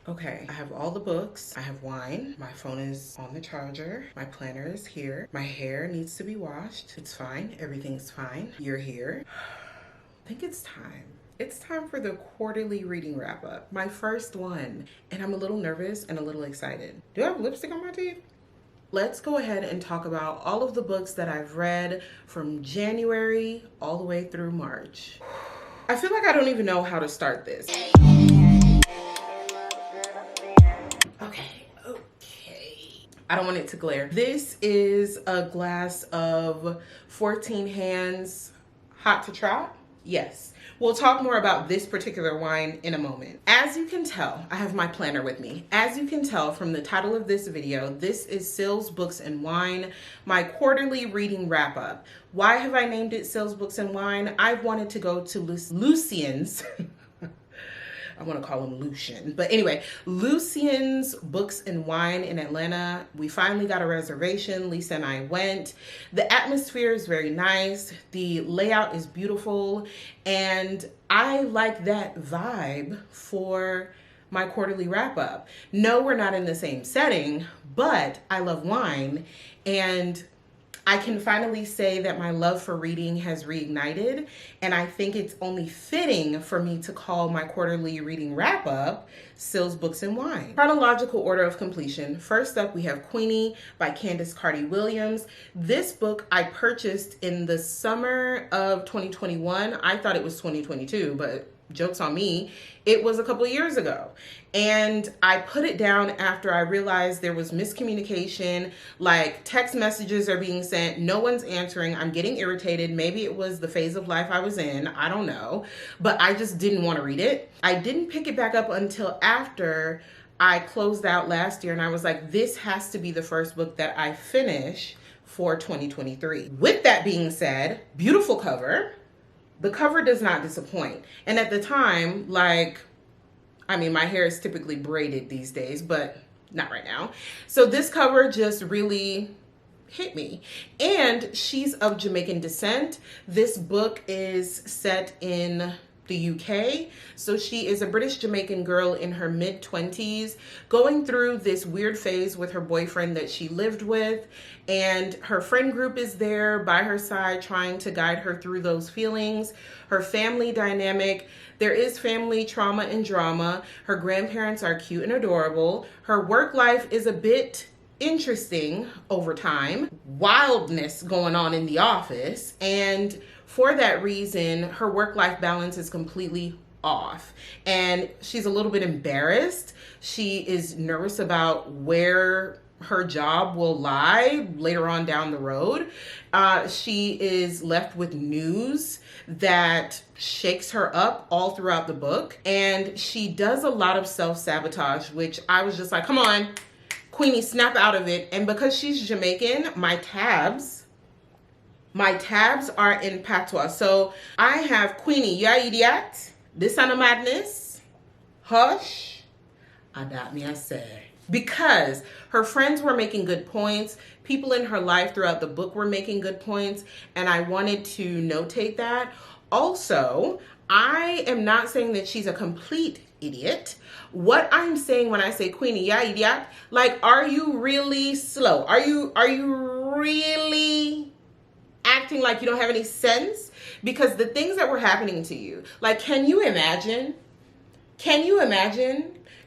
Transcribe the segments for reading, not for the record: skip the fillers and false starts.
Okay, I have all the books. I have wine. My phone is on the charger. My planner is here. My hair needs to be washed. It's fine. Everything's fine. You're here. I think it's time. It's time for the quarterly reading wrap up. My first one. And I'm a little nervous and a little excited. Do I have lipstick on my teeth? Let's go ahead and talk about all of the books that I've read from January all the way through March. I feel like I don't even know how to start this. Okay. I don't want it to glare. This is a glass of 14 Hands Hot to Trot. Yes. We'll talk more about this particular wine in a moment. As you can tell, I have my planner with me. As you can tell from the title of this video, this is SILL'S Books and Wine, my quarterly reading wrap up. Why have I named it SILL'S Books and Wine? I've wanted to go to Lucian's. I want to call him Lucian. But anyway, Lucian's Books and Wine in Atlanta. We finally got a reservation. Lisa and I went. The atmosphere is very nice. The layout is beautiful. And I like that vibe for my quarterly wrap up. No, we're not in the same setting, but I love wine. And I can finally say that my love for reading has reignited, and I think it's only fitting for me to call my quarterly reading wrap up SILL'S Books and Wine. Chronological order of completion. First up, we have Queenie by Candace Carty Williams. This book I purchased in the summer of 2021. I thought it was 2022, but joke's on me, it was a couple of years ago. And I put it down after I realized there was miscommunication, like text messages are being sent, no one's answering, I'm getting irritated. Maybe it was the phase of life I was in, I don't know, but I just didn't want to read it. I didn't pick it back up until after I closed out last year, and I was like, this has to be the first book that I finish for 2023. With that being said, beautiful cover. The cover does not disappoint. And at the time, like, I mean, my hair is typically braided these days, but not right now. So this cover just really hit me. And she's of Jamaican descent. This book is set in the UK. So she is a British Jamaican girl in her mid-20s going through this weird phase with her boyfriend that she lived with, and her friend group is there by her side trying to guide her through those feelings. Her family dynamic, there is family trauma and drama. Her grandparents are cute and adorable. Her work life is a bit interesting over time. Wildness going on in the office, and for that reason, her work-life balance is completely off. And she's a little bit embarrassed. She is nervous about where her job will lie later on down the road. She is left with news that shakes her up all throughout the book. And she does a lot of self-sabotage, which I was just like, come on, Queenie, snap out of it. And because she's Jamaican, my tabs are in patois. So I have Queenie, ya idiot, this son of madness, hush, adopt me, I say. Because her friends were making good points, people in her life throughout the book were making good points, and I wanted to notate that. Also, I am not saying that she's a complete idiot. What I'm saying when I say Queenie, ya idiot, like, are you really slow? Are you really acting like you don't have any sense? Because the things that were happening to you, like, can you imagine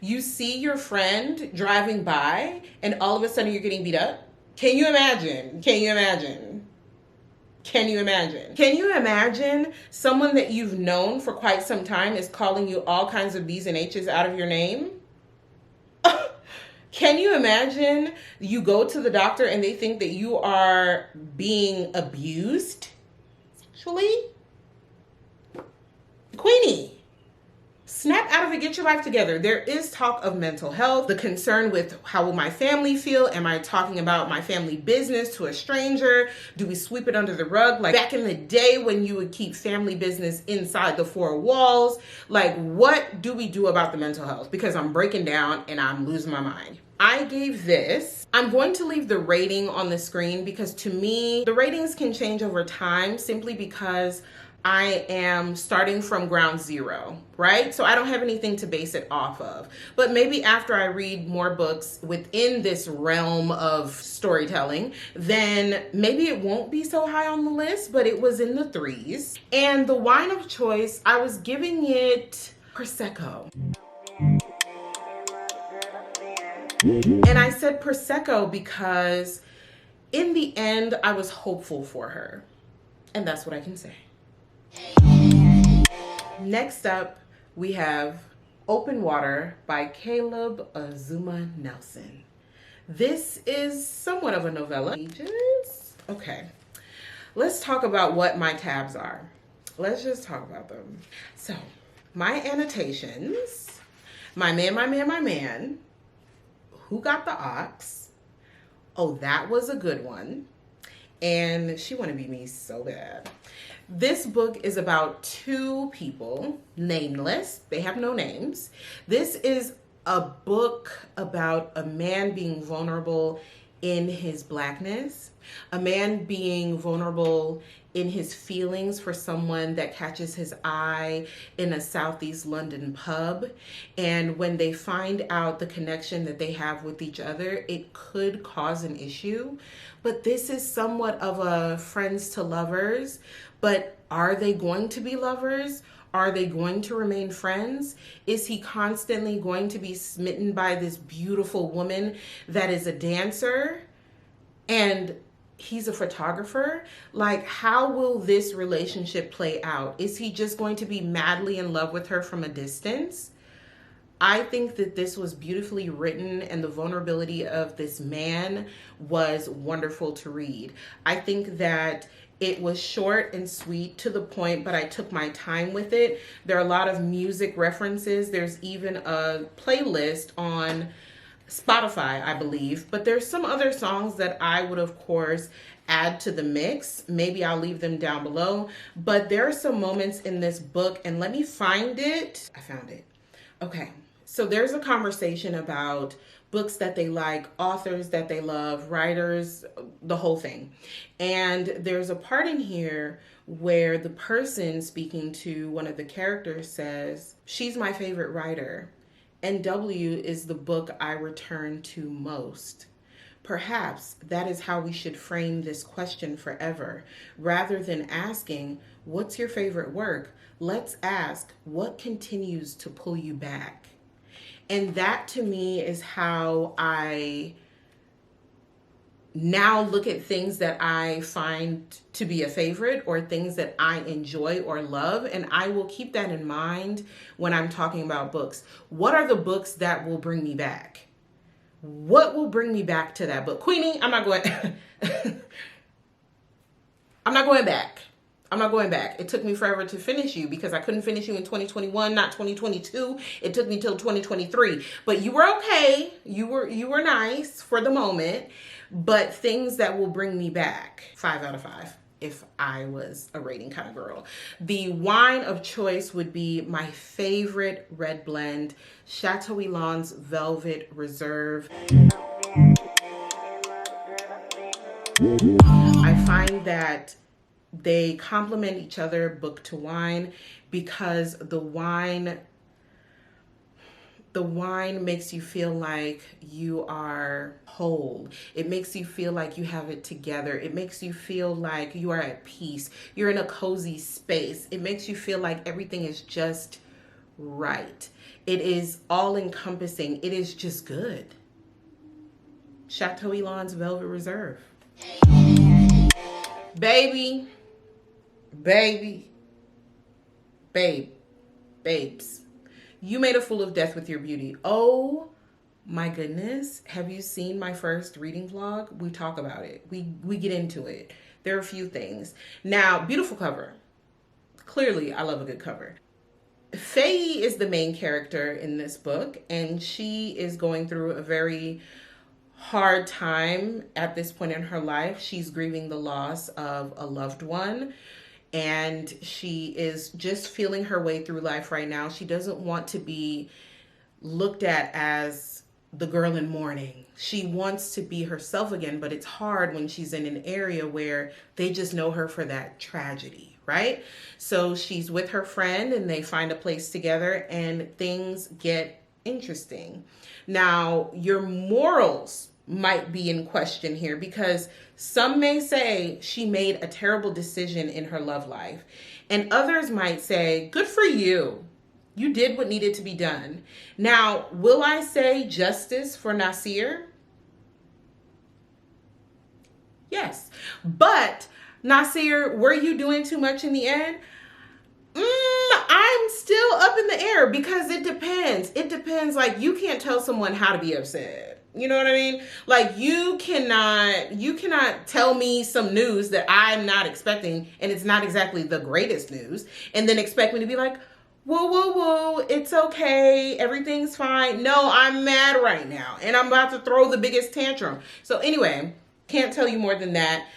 you see your friend driving by and all of a sudden you're getting beat up? Can you imagine someone that you've known for quite some time is calling you all kinds of B's and H's out of your name? Can you imagine you go to the doctor and they think that you are being abused sexually? Queenie, snap out of it, get your life together. There is talk of mental health, the concern with how will my family feel? Am I talking about my family business to a stranger? Do we sweep it under the rug? Like back in the day when you would keep family business inside the four walls, like what do we do about the mental health? Because I'm breaking down and I'm losing my mind. I gave this, I'm going to leave the rating on the screen because to me, the ratings can change over time simply because I am starting from ground zero, right? So I don't have anything to base it off of. But maybe after I read more books within this realm of storytelling, then maybe it won't be so high on the list, but it was in the 3s. And the wine of choice, I was giving it Prosecco. And I said Prosecco because in the end, I was hopeful for her. And that's what I can say. Next up, we have Open Water by Caleb Azumah Nelson. This is somewhat of a novella. Okay, let's talk about what my tabs are. Let's just talk about them. So, my annotations, my man, who got the ox? Oh, that was a good one. And she wanna be me so bad. This book is about 2 people, nameless. They have no names. This is a book about a man being vulnerable in his blackness, a man being vulnerable in his feelings for someone that catches his eye in a Southeast London pub. And when they find out the connection that they have with each other, it could cause an issue. But this is somewhat of a friends to lovers. But are they going to be lovers? Are they going to remain friends? Is he constantly going to be smitten by this beautiful woman that is a dancer and he's a photographer? Like, how will this relationship play out? Is he just going to be madly in love with her from a distance? I think that this was beautifully written and the vulnerability of this man was wonderful to read. I think that it was short and sweet to the point, but I took my time with it. There are a lot of music references. There's even a playlist on Spotify, I believe, but there's some other songs that I would, of course, add to the mix. Maybe I'll leave them down below, but there are some moments in this book, and let me find it. I found it. Okay, so there's a conversation about books that they like, authors that they love, writers, the whole thing. And there's a part in here where the person speaking to one of the characters says, "She's my favorite writer. NW is the book I return to most." Perhaps that is how we should frame this question forever. Rather than asking, "What's your favorite work?" let's ask, "What continues to pull you back?" And that to me is how I now look at things that I find to be a favorite or things that I enjoy or love. And I will keep that in mind when I'm talking about books. What are the books that will bring me back? What will bring me back to that book? Queenie, I'm not going I'm not going back. I'm not going back. It took me forever to finish you because I couldn't finish you in 2021, not 2022. It took me till 2023. But you were okay. You were nice for the moment. But things that will bring me back, 5 out of 5 if I was a rating kind of girl. The wine of choice would be my favorite red blend, Chateau Ylan's Velvet Reserve. I find that they complement each other book to wine because the wine makes you feel like you are whole. It makes you feel like you have it together. It makes you feel like you are at peace. You're in a cozy space. It makes you feel like everything is just right. It is all encompassing. It is just good. Chateau Ylan's Velvet Reserve. Baby. Babes. You made a fool of death with your beauty. Oh my goodness. Have you seen my first reading vlog? We talk about it. We get into it. There are a few things. Now, beautiful cover. Clearly, I love a good cover. Faye is the main character in this book, and she is going through a very hard time at this point in her life. She's grieving the loss of a loved one, and she is just feeling her way through life right now. She doesn't want to be looked at as the girl in mourning. She wants to be herself again, but it's hard when she's in an area where they just know her for that tragedy, right? So she's with her friend and they find a place together and things get interesting. Now, your morals might be in question here because some may say she made a terrible decision in her love life, and others might say, good for you. You did what needed to be done. Now, will I say justice for Nasir? Yes. But Nasir, were you doing too much in the end? I'm still up in the air because it depends. It depends. Like, you can't tell someone how to be upset. You know what I mean? Like, you cannot tell me some news that I'm not expecting and it's not exactly the greatest news and then expect me to be like, whoa, it's okay, everything's fine. No, I'm mad right now and I'm about to throw the biggest tantrum. So anyway, can't tell you more than that.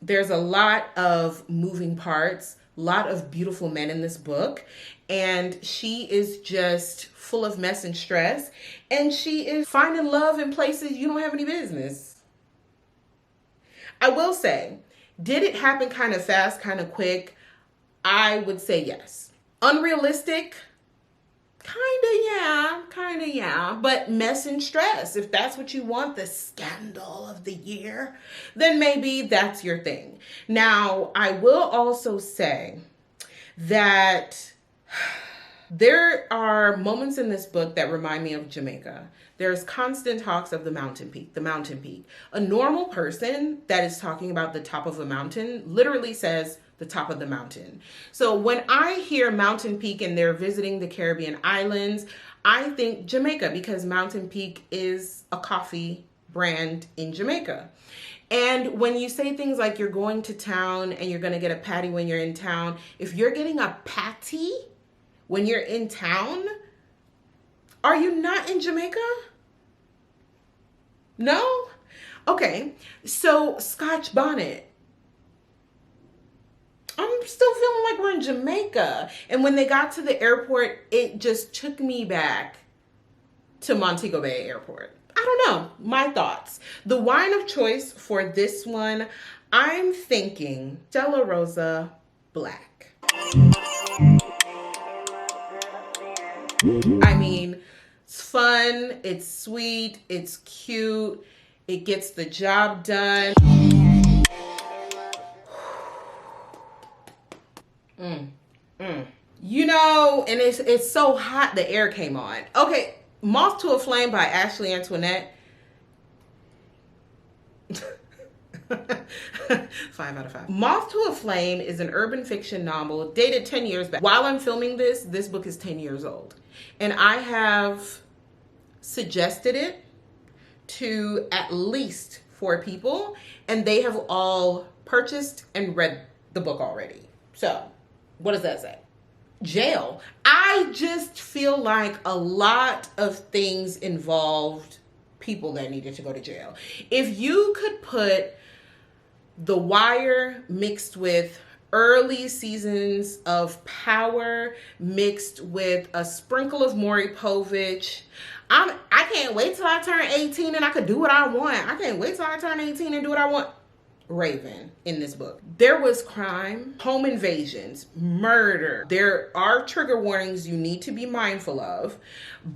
There's a lot of moving parts, a lot of beautiful men in this book, and she is just full of mess and stress, and she is finding love in places you don't have any business. I will say, did it happen kind of fast, kind of quick? I would say yes. Unrealistic? Kinda yeah, but mess and stress, if that's what you want, the scandal of the year, then maybe that's your thing. Now, I will also say that there are moments in this book that remind me of Jamaica. There's constant talks of the mountain peak, the mountain peak. A normal person that is talking about the top of a mountain literally says the top of the mountain. So when I hear mountain peak and they're visiting the Caribbean islands, I think Jamaica because Mountain Peak is a coffee brand in Jamaica. And when you say things like you're going to town and you're going to get a patty when you're in town, if you're getting a patty when you're in town, are you not in Jamaica? No? Okay, so Scotch bonnet. I'm still feeling like we're in Jamaica. And when they got to the airport, it just took me back to Montego Bay Airport. I don't know, my thoughts. The wine of choice for this one, I'm thinking Stella Rosa Black. I mean, it's fun, it's sweet, it's cute, it gets the job done. You know, and it's so hot, the air came on. Okay, Moth to a Flame by Ashley Antoinette. 5 out of 5. Moth to a Flame is an urban fiction novel dated 10 years back. While I'm filming this book is 10 years old. And I have suggested it to at least 4 people, and they have all purchased and read the book already. So, what does that say? Jail. I just feel like a lot of things involved people that needed to go to jail. If you could put The Wire mixed with early seasons of Power mixed with a sprinkle of Maury Povich, I can't wait till I turn 18 and I could do what I want. I can't wait till I turn 18 and do what I want. Raven in this book. There was crime, home invasions, murder. There are trigger warnings you need to be mindful of,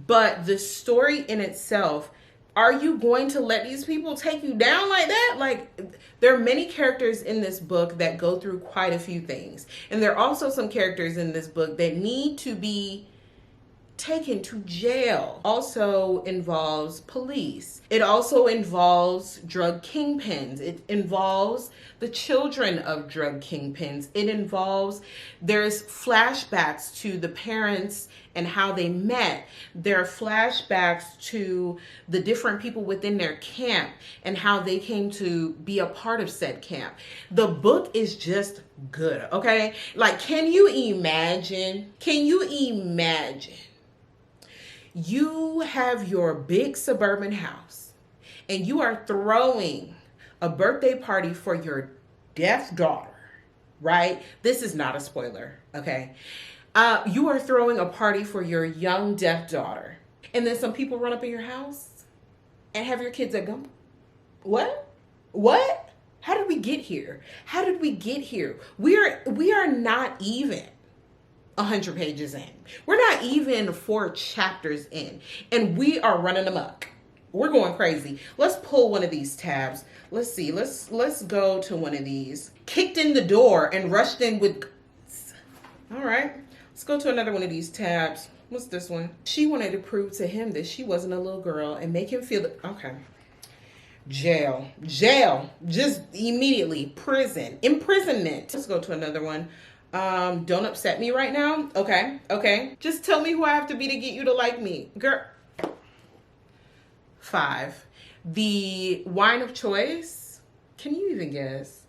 but the story in itself, are you going to let these people take you down like that? Like, there are many characters in this book that go through quite a few things. And there are also some characters in this book that need to be taken to jail. Also involves police. It also involves drug kingpins. It involves the children of drug kingpins. It involves, there's flashbacks to the parents and how they met. There are flashbacks to the different people within their camp and how they came to be a part of said camp. The book is just good, okay? Like, can you imagine? You have your big suburban house and you are throwing a birthday party for your deaf daughter, right? This is not a spoiler, okay? You are throwing a party for your young deaf daughter. And then some people run up in your house and have your kids at gunpoint. What? How did we get here? How did we get here? We are not even 100 pages in. We're not even 4 chapters in, and we are running amok. We're going crazy. Let's pull one of these tabs. Let's see. Let's go to one of these. Kicked in the door and rushed in with. All right. Let's go to another one of these tabs. What's this one? She wanted to prove to him that she wasn't a little girl and make him feel okay. Jail, just immediately. Prison, imprisonment. Let's go to another one. Don't upset me right now. Okay. Just tell me who I have to be to get you to like me, girl. 5. The wine of choice. Can you even guess?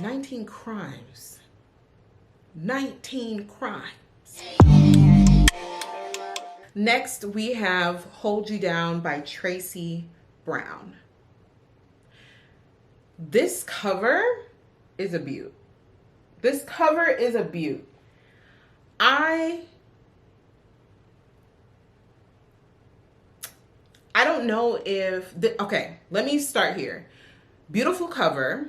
19 crimes. 19 crimes. Next, we have Hold You Down by Tracy Brown. This cover is a beaut. This cover is a beaut. I don't know if okay, let me start here. Beautiful cover.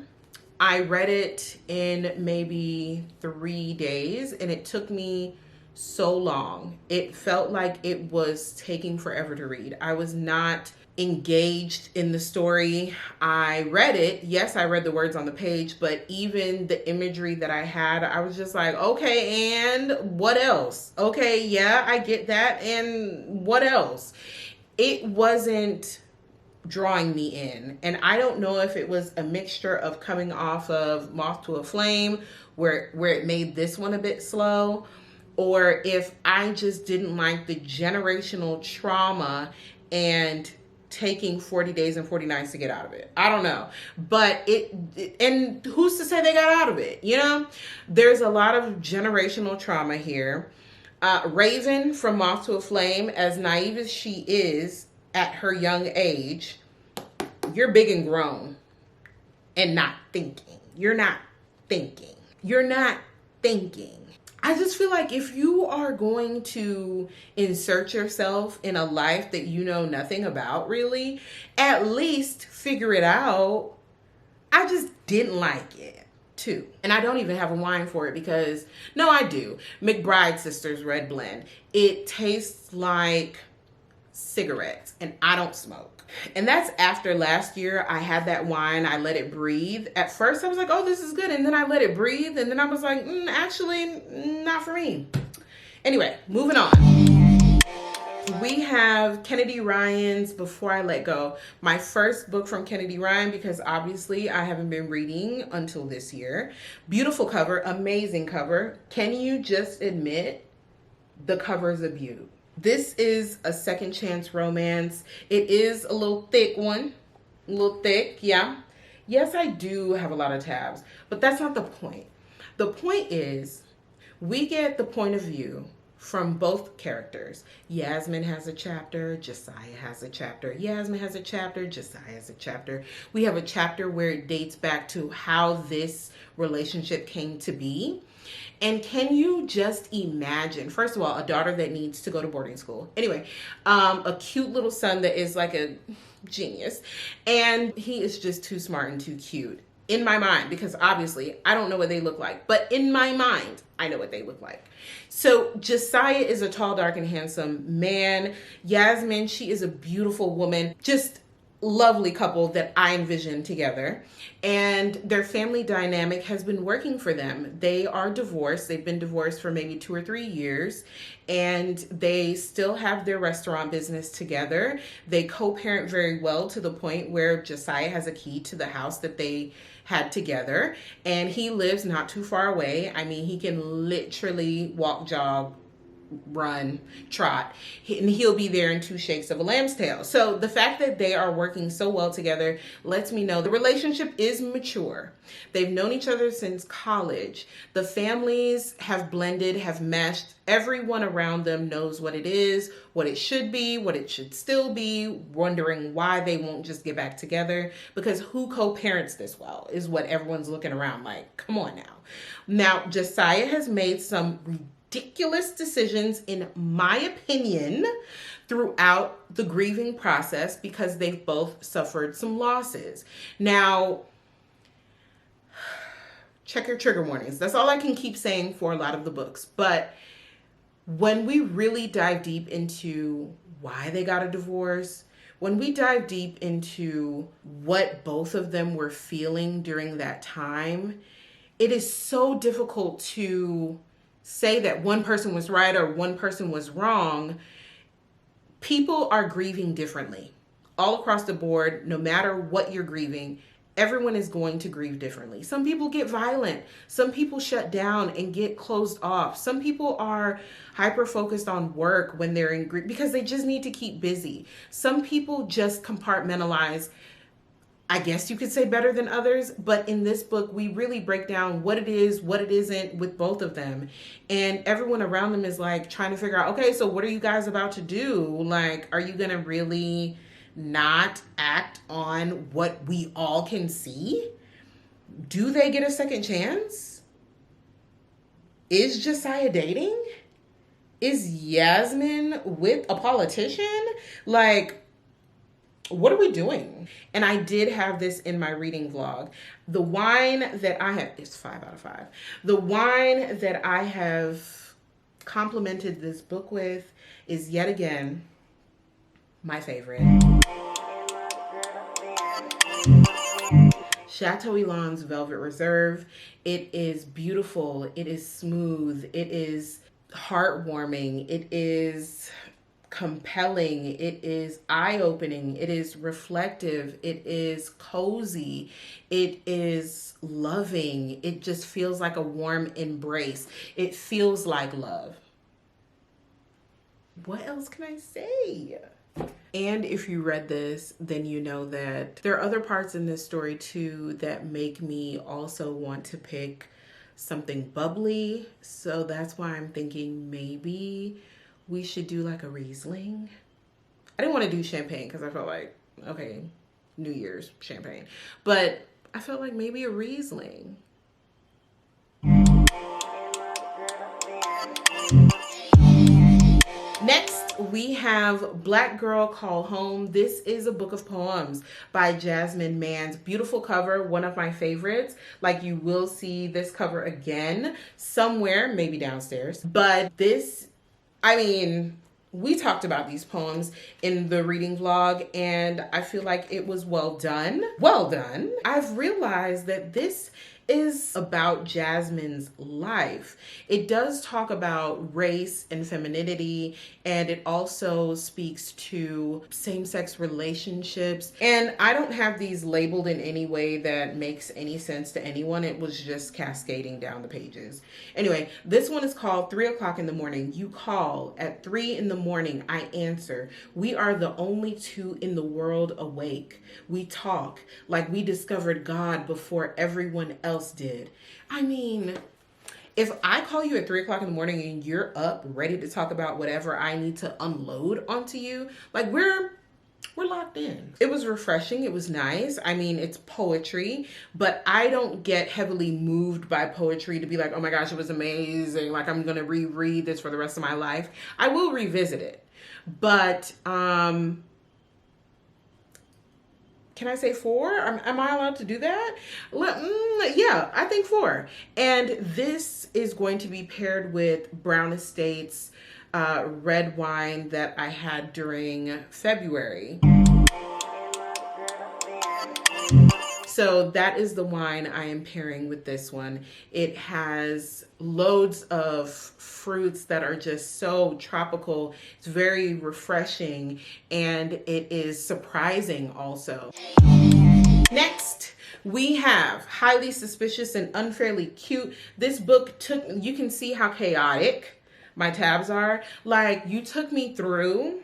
I read it in maybe 3 days, and it took me so long. It felt like it was taking forever to read. I was not engaged in the story. I read it. Yes, I read the words on the page, but even the imagery that I had, I was just like, okay, and what else? Okay, yeah, I get that. And what else? It wasn't drawing me in. And I don't know if it was a mixture of coming off of Moth to a Flame, where it made this one a bit slow, or if I just didn't like the generational trauma and taking 40 days and 40 nights to get out of it. I don't know. But and who's to say they got out of it? You know, there's a lot of generational trauma here. Raven from Moth to a Flame, as naive as she is at her young age, you're big and grown and not thinking. You're not thinking. You're not thinking. I just feel like if you are going to insert yourself in a life that you know nothing about, really, at least figure it out. I just didn't like it, too. And I don't even have a wine for it because, no, I do. McBride Sisters Red Blend. It tastes like cigarettes, and I don't smoke. And that's after last year. I had that wine, I let it breathe. At first I was like, oh, this is good. And then I let it breathe. And then I was like, actually, not for me. Anyway, moving on. We have Kennedy Ryan's Before I Let Go. My first book from Kennedy Ryan, because obviously I haven't been reading until this year. Beautiful cover, amazing cover. Can you just admit the cover is a beaut? This is a second chance romance. It is a little thick one. A little thick, yeah. Yes, I do have a lot of tabs, but that's not the point. The point is we get the point of view from both characters. Yasmin has a chapter, Josiah has a chapter. Yasmin has a chapter, Josiah has a chapter. We have a chapter where it dates back to how this relationship came to be. And can you just imagine, first of all, a daughter that needs to go to boarding school. Anyway, a cute little son that is like a genius. And he is just too smart and too cute. In my mind, because obviously I don't know what they look like, but in my mind, I know what they look like. So Josiah is a tall, dark, and handsome man. Yasmin, she is a beautiful woman. Just lovely couple that I envision together. And their family dynamic has been working for them. They are divorced. They've been divorced for maybe 2 or 3 years, and they still have their restaurant business together. They co-parent very well, to the point where Josiah has a key to the house that they had together, and he lives not too far away. I mean, he can literally walk, jog, run, trot, and he'll be there in 2 shakes of a lamb's tail. So the fact that they are working so well together lets me know the relationship is mature. They've known each other since college. The families have blended, have meshed. Everyone around them knows what it is, what it should be, what it should still be, wondering why they won't just get back together, because who co-parents this well is what everyone's looking around like. Come on now. Now, Josiah has made some ridiculous decisions, in my opinion, throughout the grieving process because they've both suffered some losses. Now, check your trigger warnings. That's all I can keep saying for a lot of the books. But when we really dive deep into why they got a divorce, when we dive deep into what both of them were feeling during that time, it is so difficult to say that one person was right or one person was wrong. People are grieving differently all across the board. No matter what you're grieving, everyone is going to grieve differently. Some people get violent. Some people shut down and get closed off. Some people are hyper focused on work when they're in grief because they just need to keep busy. Some people just compartmentalize, I guess you could say, better than others. But in this book, we really break down what it is, what it isn't with both of them. And everyone around them is like trying to figure out, okay, so what are you guys about to do? Like, are you going to really not act on what we all can see? Do they get a second chance? Is Josiah dating? Is Jasmine with a politician? Like, what are we doing? And I did have this in my reading vlog. The wine that I have, it's 5 out of 5. The wine that I have complimented this book with is yet again my favorite. Chateau Ylan's Velvet Reserve. It is beautiful. It is smooth. It is heartwarming. It is compelling. It is eye-opening. It is reflective. It is cozy. It is loving. It just feels like a warm embrace. It feels like love. What else can I say? And if you read this, then you know that there are other parts in this story too that make me also want to pick something bubbly. So that's why I'm thinking maybe we should do like a Riesling. I didn't want to do champagne because I felt like, okay, New Year's champagne. But I felt like maybe a Riesling. Next, we have Black Girl Call Home. This is a book of poems by Jasmine Mann's beautiful cover, one of my favorites. Like, you will see this cover again somewhere, maybe downstairs. But this, I mean, we talked about these poems in the reading vlog, and I feel like it was well done. Well done. I've realized that this is about Jasmine's life. It does talk about race and femininity, and it also speaks to same-sex relationships. And I don't have these labeled in any way that makes any sense to anyone. It was just cascading down the pages. Anyway, this one is called 3 o'clock in the morning. You call at 3 in the morning, I answer. We are the only two in the world awake. We talk like we discovered God before everyone else did. I mean, if I call you at 3 o'clock in the morning and you're up ready to talk about whatever I need to unload onto you, like we're locked in. It was refreshing. It was nice. I mean, it's poetry, but I don't get heavily moved by poetry to be like, oh my gosh, it was amazing. Like, I'm going to reread this for the rest of my life. I will revisit it. But, can I say 4? Am I allowed to do that? Yeah, I think 4. And this is going to be paired with Brown Estate's red wine that I had during February. So that is the wine I am pairing with this one. It has loads of fruits that are just so tropical. It's very refreshing, and it is surprising also. Next, we have Highly Suspicious and Unfairly Cute. This book took, you can see how chaotic my tabs are. Like, you took me through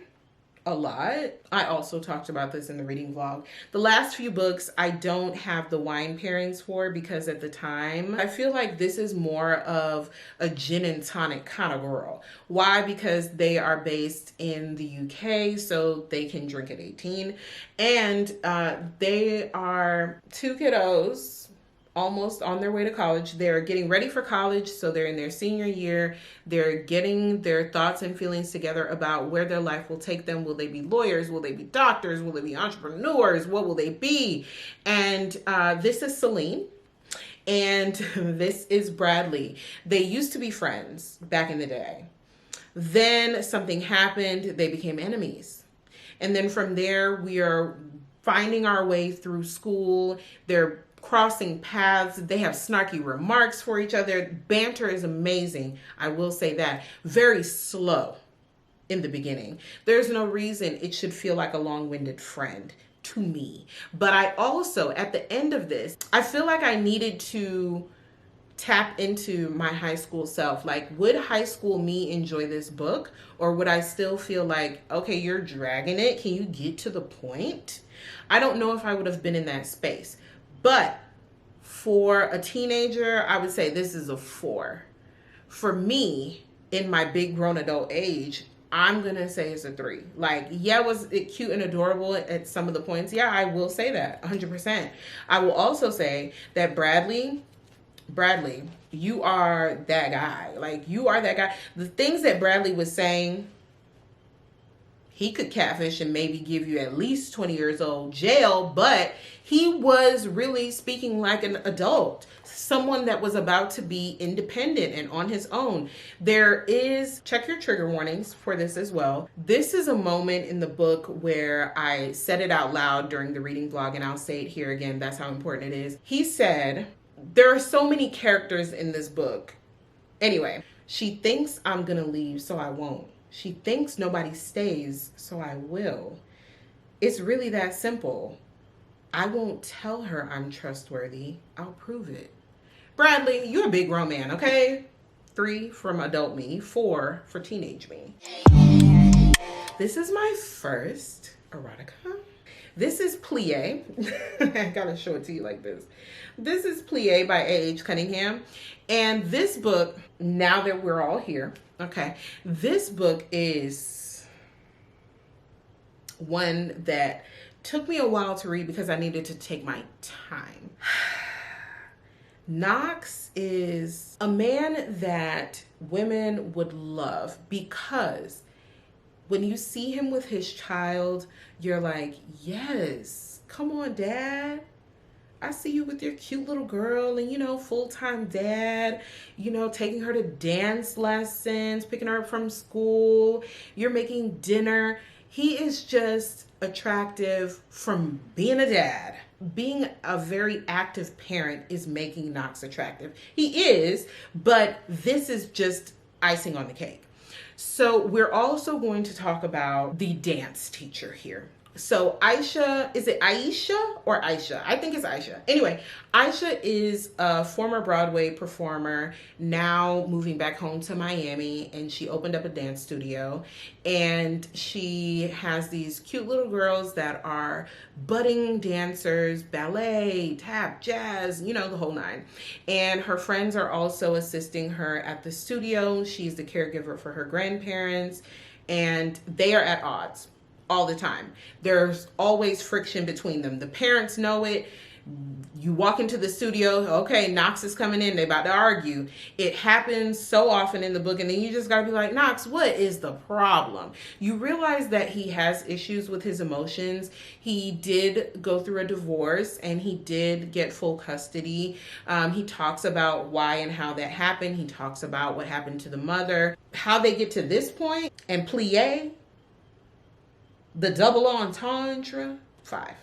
a lot. I also talked about this in the reading vlog. The last few books I don't have the wine pairings for because at the time I feel like this is more of a gin and tonic kind of girl. Why? Because they are based in the UK, so they can drink at 18, and they are 2 kiddos almost on their way to college. They're getting ready for college, so they're in their senior year. They're getting their thoughts and feelings together about where their life will take them. Will they be lawyers? Will they be doctors? Will they be entrepreneurs? What will they be? And this is Celine. And this is Bradley. They used to be friends back in the day. Then something happened. They became enemies. And then from there, we are finding our way through school. They're crossing paths. They have snarky remarks for each other. Banter is amazing. I will say that. Very slow in the beginning. There's no reason it should feel like a long-winded friend to me. But I also, at the end of this, I feel like I needed to tap into my high school self. Like, would high school me enjoy this book? Or would I still feel like, okay, you're dragging it. Can you get to the point? I don't know if I would have been in that space. But for a teenager, I would say this is a 4. For me, in my big grown adult age, I'm going to say it's a 3. Like, yeah, was it cute and adorable at some of the points? Yeah, I will say that 100%. I will also say that Bradley, you are that guy. Like, you are that guy. The things that Bradley was saying, he could catfish and maybe give you at least 20 years old jail, but he was really speaking like an adult, someone that was about to be independent and on his own. There is, check your trigger warnings for this as well. This is a moment in the book where I said it out loud during the reading vlog, and I'll say it here again. That's how important it is. He said, there are so many characters in this book. Anyway, she thinks I'm gonna leave, so I won't. She thinks nobody stays, so I will. It's really that simple. I won't tell her I'm trustworthy. I'll prove it. Bradley, you're a big grown man, okay? 3 from adult me, 4 for teenage me. This is my first erotica. This is Plie. I gotta show it to you like this. This is Plie by A.H. Cunningham. And this book, now that we're all here, okay, this book is one that took me a while to read because I needed to take my time. Knox is a man that women would love because when you see him with his child, you're like, yes, come on, Dad. I see you with your cute little girl and, you know, full-time dad, you know, taking her to dance lessons, picking her up from school. You're making dinner. He is just attractive from being a dad. Being a very active parent is making Knox attractive. He is, but this is just icing on the cake. So we're also going to talk about the dance teacher here. So Aisha, is it Aisha or Aisha? I think it's Aisha. Anyway, Aisha is a former Broadway performer, now moving back home to Miami, and she opened up a dance studio, and she has these cute little girls that are budding dancers, ballet, tap, jazz, you know, the whole 9. And her friends are also assisting her at the studio. She's the caregiver for her grandparents, and they are at odds all the time. There's always friction between them. The parents know it. You walk into the studio, okay, Knox is coming in, they about to argue. It happens so often in the book, and then you just gotta be like, Knox, what is the problem? You realize that he has issues with his emotions. He did go through a divorce, and he did get full custody. He talks about why and how that happened. He talks about what happened to the mother, how they get to this point, and Plie, the double entendre, 5.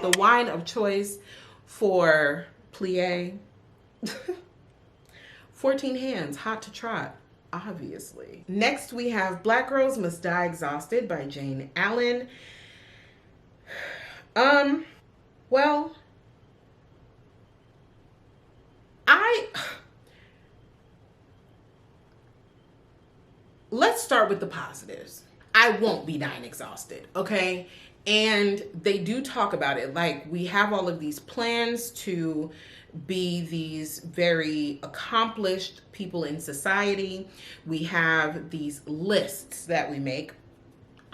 The wine of choice for Plie, 14 Hands, Hot to Trot, obviously. Next we have Black Girls Must Die Exhausted by Jayne Allen. Well, let's start with the positives. I won't be dying exhausted, okay? And they do talk about it. Like, we have all of these plans to be these very accomplished people in society. We have these lists that we make.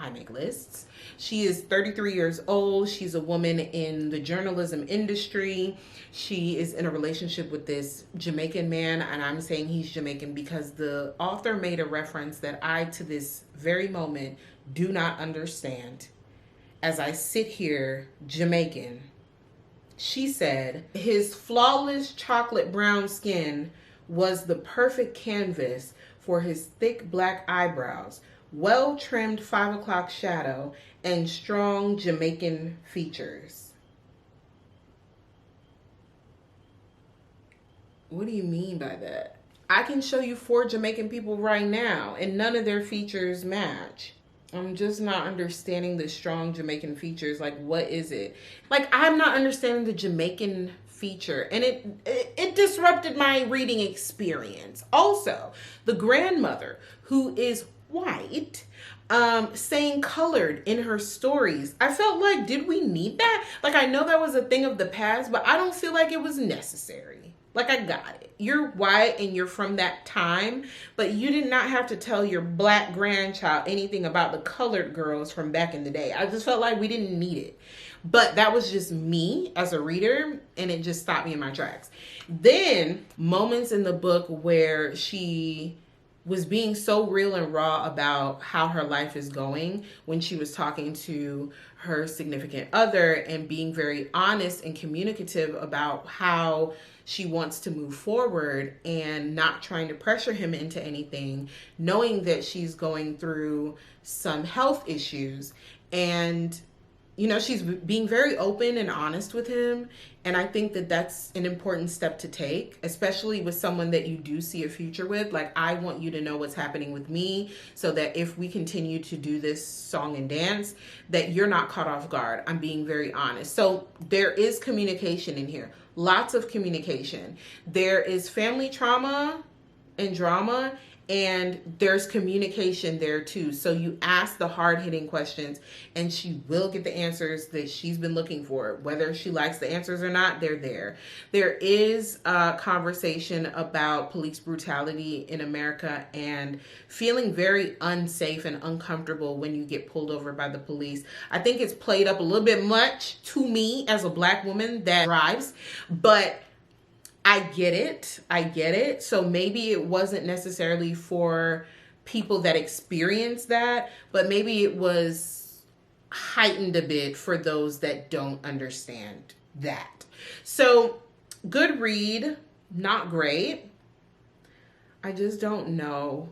I make lists. She is 33 years old. She's a woman in the journalism industry. She is in a relationship with this Jamaican man, and I'm saying he's Jamaican because the author made a reference that I, to this very moment, do not understand. As I sit here, Jamaican, she said, his flawless chocolate brown skin was the perfect canvas for his thick black eyebrows, well-trimmed 5 o'clock shadow, and strong Jamaican features. What do you mean by that? I can show you 4 Jamaican people right now, and none of their features match. I'm just not understanding the strong Jamaican features. Like, what is it? Like, I'm not understanding the Jamaican feature, and it disrupted my reading experience. Also, the grandmother, who is white, saying colored in her stories. I felt like, did we need that? Like, I know that was a thing of the past, but I don't feel like it was necessary. Like, I got it. You're white and you're from that time, but you did not have to tell your black grandchild anything about the colored girls from back in the day. I just felt like we didn't need it. But that was just me as a reader, and it just stopped me in my tracks. Then, moments in the book where she was being so real and raw about how her life is going when she was talking to her significant other and being very honest and communicative about how she wants to move forward and not trying to pressure him into anything, knowing that she's going through some health issues. And, you know, she's being very open and honest with him. And I think that that's an important step to take, especially with someone that you do see a future with. Like, I want you to know what's happening with me so that if we continue to do this song and dance, that you're not caught off guard. I'm being very honest. So there is communication in here. Lots of communication. There is family trauma and drama, and there's communication there too. So you ask the hard-hitting questions and she will get the answers that she's been looking for. Whether she likes the answers or not, they're there. There is a conversation about police brutality in America and feeling very unsafe and uncomfortable when you get pulled over by the police. I think it's played up a little bit much to me as a black woman that drives, but I get it. I get it. So maybe it wasn't necessarily for people that experience that, but maybe it was heightened a bit for those that don't understand that. So good read, not great. I just don't know.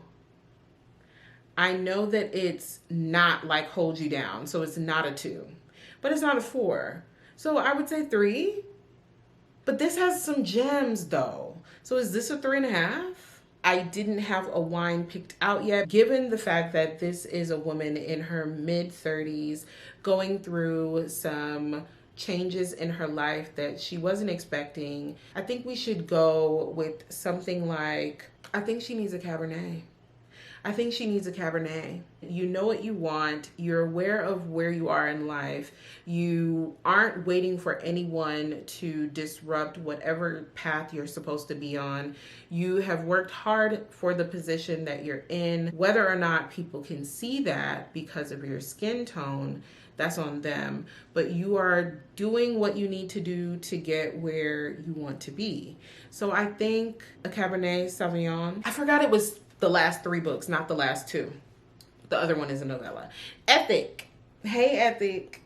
I know that it's not like Hold You Down, so it's not a 2, but it's not a 4. So I would say 3. But this has some gems though. So is this a 3.5? I didn't have a wine picked out yet. Given the fact that this is a woman in her mid-30s going through some changes in her life that she wasn't expecting, I think we should go with something like, I think she needs a Cabernet. I think she needs a Cabernet. You know what you want. You're aware of where you are in life. You aren't waiting for anyone to disrupt whatever path you're supposed to be on. You have worked hard for the position that you're in. Whether or not people can see that because of your skin tone, that's on them. But you are doing what you need to do to get where you want to be. So I think a Cabernet Sauvignon. I forgot it was the last 3 books, not the last 2. The other one is a novella. Ethic. Hey, Ethic.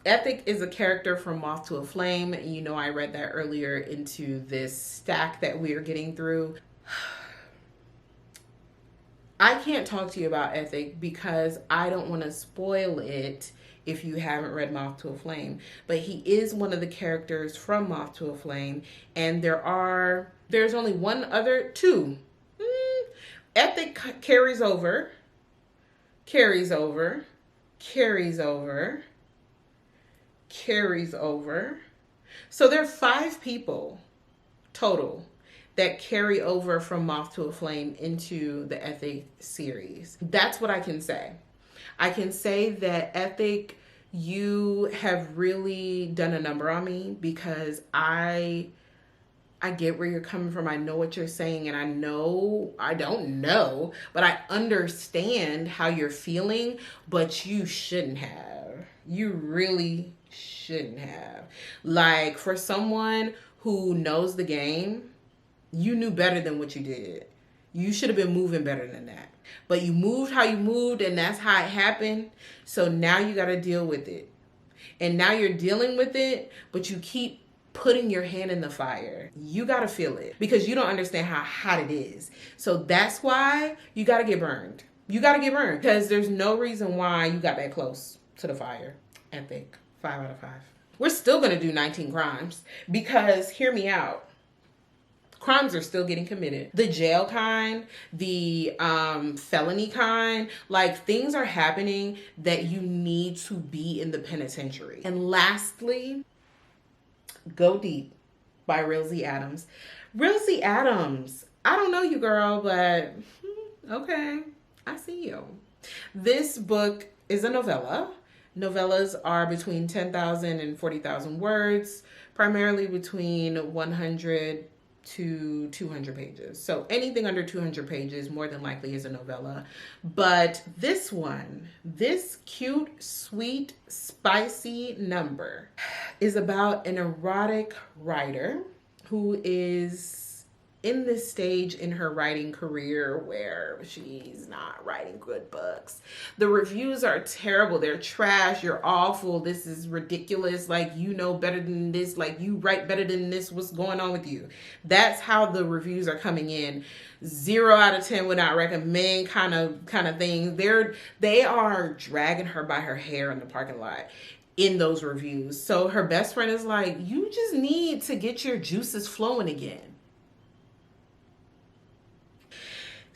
Ethic is a character from Moth to a Flame. You know, I read that earlier into this stack that we are getting through. I can't talk to you about Ethic because I don't want to spoil it if you haven't read Moth to a Flame. But he is one of the characters from Moth to a Flame. And there's only 2. Ethic carries over. So there are 5 people total that carry over from Moth to a Flame into the Ethic series. That's what I can say. I can say that Ethic, you have really done a number on me because I I get where you're coming from. I know what you're saying, and I don't know, but I understand how you're feeling, but you shouldn't have. You really shouldn't have. Like, for someone who knows the game, you knew better than what you did. You should have been moving better than that. But you moved how you moved, and that's how it happened. So now you got to deal with it. And now you're dealing with it, but you keep putting your hand in the fire. You got to feel it because you don't understand how hot it is. So that's why you got to get burned. You got to get burned because there's no reason why you got that close to the fire. Epic. 5 out of 5. We're still going to do 19 crimes because, hear me out, crimes are still getting committed. The jail kind, the felony kind, like things are happening that you need to be in the penitentiary. And lastly, Go Deep by Rilzy Adams. Rilzy Adams, I don't know you, girl, but okay, I see you. This book is a novella. Novellas are between 10,000 and 40,000 words, primarily between 100 to 200 pages. So anything under 200 pages more than likely is a novella. But this one, this cute, sweet, spicy number is about an erotic writer who is in this stage in her writing career where she's not writing good books. The reviews are terrible. They're trash. You're awful. This is ridiculous. Like, you know better than this. Like, you write better than this. What's going on with you? That's how the reviews are coming in. 0 out of 10 would not recommend kind of thing. They are dragging her by her hair in the parking lot in those reviews. So her best friend is like, you just need to get your juices flowing again.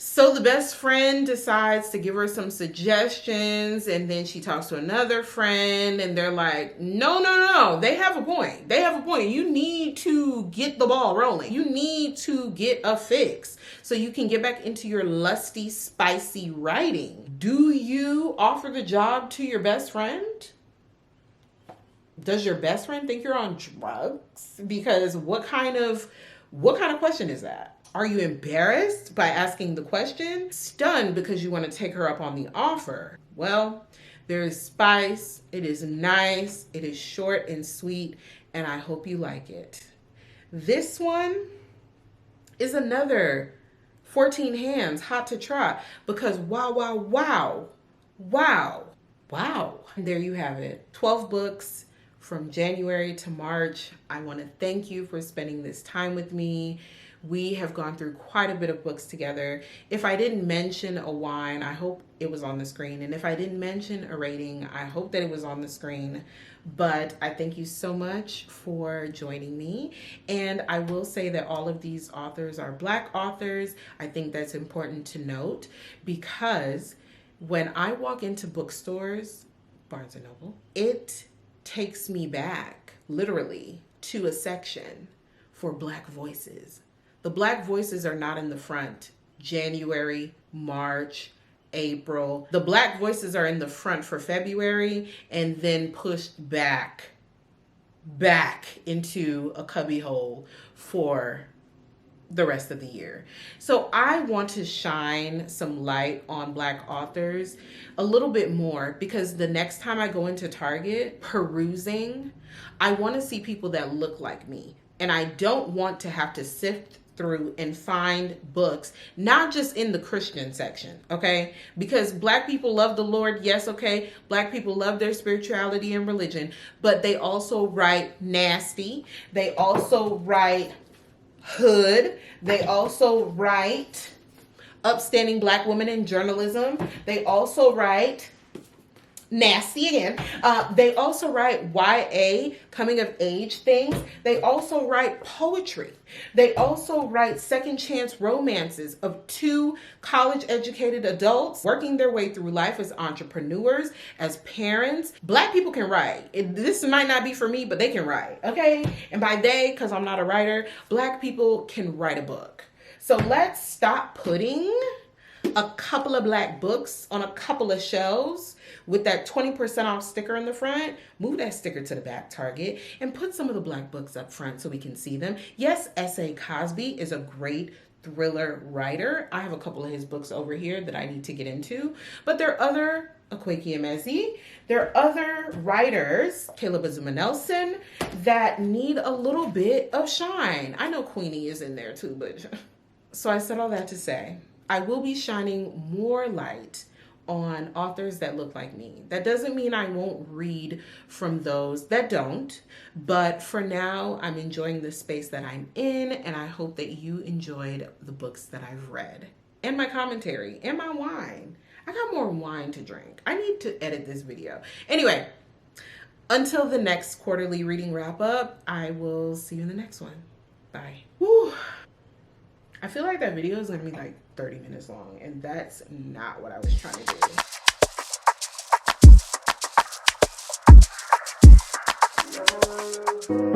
So the best friend decides to give her some suggestions, and then she talks to another friend, and they're like, no, they have a point. They have a point. You need to get the ball rolling. You need to get a fix so you can get back into your lusty, spicy writing. Do you offer the job to your best friend? Does your best friend think you're on drugs? Because what kind of question is that? Are you embarrassed by asking the question? Stunned because you want to take her up on the offer? Well, there is spice. It is nice. It is short and sweet, and I hope you like it. This one is another 14 hands, hot to trot, because wow. There you have it. 12 books from January to March. I want to thank you for spending this time with me. We have gone through quite a bit of books together. If I didn't mention a wine, I hope it was on the screen. And if I didn't mention a rating, I hope that it was on the screen. But I thank you so much for joining me. And I will say that all of these authors are Black authors. I think that's important to note because when I walk into bookstores, Barnes & Noble, it takes me back, literally, to a section for Black voices. The Black voices are not in the front. January, March, April. The Black voices are in the front for February and then pushed back into a cubby hole for the rest of the year. So I want to shine some light on Black authors a little bit more because the next time I go into Target perusing, I want to see people that look like me. And I don't want to have to sift through and find books, not just in the Christian section, okay? Because Black people love the Lord, yes, okay? Black people love their spirituality and religion, but they also write nasty. They also write hood. They also write upstanding Black women in journalism. They also write nasty again. They also write YA, coming of age things. They also write poetry. They also write second chance romances of 2 college educated adults working their way through life as entrepreneurs, as parents. Black people can write. This might not be for me, but they can write, okay? And by they, because I'm not a writer, Black people can write a book. So let's stop putting a couple of black books on a couple of shelves with that 20% off sticker in the front. Move that sticker to the back, Target, and put some of the black books up front so we can see them. Yes, S.A. Cosby is a great thriller writer. I have a couple of his books over here that I need to get into, but there are other Akwaeke Emezi. There are other writers, Caleb Azumah Nelson, that need a little bit of shine. I know Queenie is in there too, but so I said all that to say, I will be shining more light on authors that look like me. That doesn't mean I won't read from those that don't, but for now, I'm enjoying the space that I'm in, and I hope that you enjoyed the books that I've read, and my commentary, and my wine. I got more wine to drink. I need to edit this video. Anyway, until the next quarterly reading wrap up, I will see you in the next one. Bye. Woo. I feel like that video is gonna be like 30 minutes long, and that's not what I was trying to do.